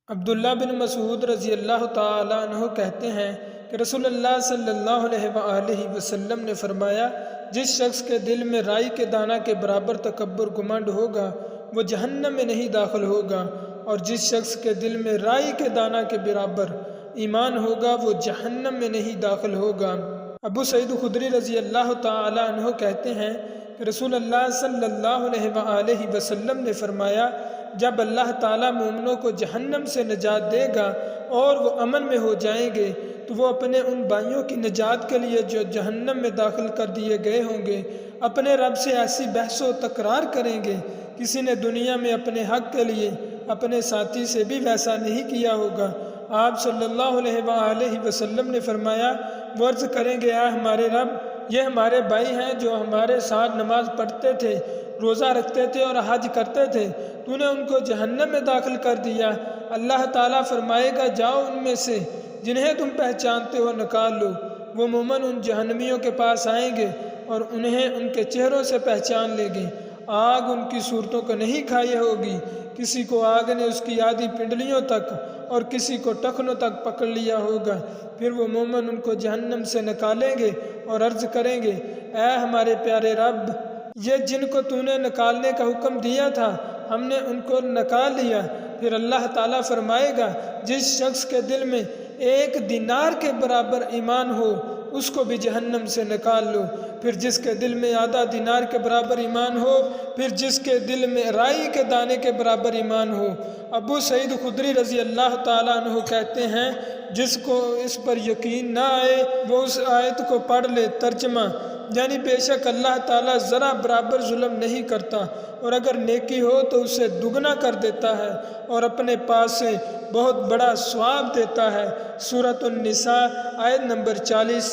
عبداللہ بن مسعود رضی اللہ تعالیٰ عنہ کہتے ہیں کہ رسول اللہ صلی اللہ علیہ وآلہ وسلم نے فرمایا، جس شخص کے دل میں رائی کے دانہ کے برابر تکبر گمنڈ ہوگا وہ جہنم میں نہیں داخل ہوگا، اور جس شخص کے دل میں رائی کے دانہ کے برابر ایمان ہوگا وہ جہنم میں نہیں داخل ہوگا۔ ابو سعید خدری رضی اللہ تعالیٰ عنہ کہتے ہیں کہ رسول اللہ صلی اللہ علیہ وآلہ وسلم نے فرمایا، جب اللہ تعالیٰ مومنوں کو جہنم سے نجات دے گا اور وہ امن میں ہو جائیں گے تو وہ اپنے ان بھائیوں کی نجات کے لیے جو جہنم میں داخل کر دیے گئے ہوں گے اپنے رب سے ایسی بحث و تکرار کریں گے، کسی نے دنیا میں اپنے حق کے لیے اپنے ساتھی سے بھی ویسا نہیں کیا ہوگا۔ آپ صلی اللہ علیہ وآلہ وسلم نے فرمایا، وہ عرض کریں گے، اے ہمارے رب، یہ ہمارے بھائی ہیں جو ہمارے ساتھ نماز پڑھتے تھے، روزہ رکھتے تھے اور حج کرتے تھے، تو نے ان کو جہنم میں داخل کر دیا۔ اللہ تعالیٰ فرمائے گا، جاؤ ان میں سے جنہیں تم پہچانتے ہو نکال لو۔ وہ مومن ان جہنمیوں کے پاس آئیں گے اور انہیں ان کے چہروں سے پہچان لیں گے۔ آگ ان کی صورتوں کو نہیں کھائی ہوگی، کسی کو آگ نے اس کی آدھی پنڈلیوں تک اور کسی کو ٹخنوں تک پکڑ لیا ہوگا۔ پھر وہ مومن ان کو جہنم سے نکالیں گے اور عرض کریں گے، اے ہمارے پیارے رب، یہ جن کو تو نے نکالنے کا حکم دیا تھا ہم نے ان کو نکال لیا۔ پھر اللہ تعالیٰ فرمائے گا، جس شخص کے دل میں 1 دینار کے برابر ایمان ہو اس کو بھی جہنم سے نکال لو۔ پھر جس کے دل میں آدھا دینار کے برابر ایمان ہو، پھر جس کے دل میں رائی کے دانے کے برابر ایمان ہو۔ ابو سعید خدری رضی اللہ تعالیٰ عنہ کہتے ہیں، جس کو اس پر یقین نہ آئے وہ اس آیت کو پڑھ لے۔ ترجمہ یعنی بے شک اللہ تعالیٰ ذرا برابر ظلم نہیں کرتا، اور اگر نیکی ہو تو اسے دگنا کر دیتا ہے اور اپنے پاس سے بہت بڑا ثواب دیتا ہے۔ سورۃ النساء آیت نمبر 40۔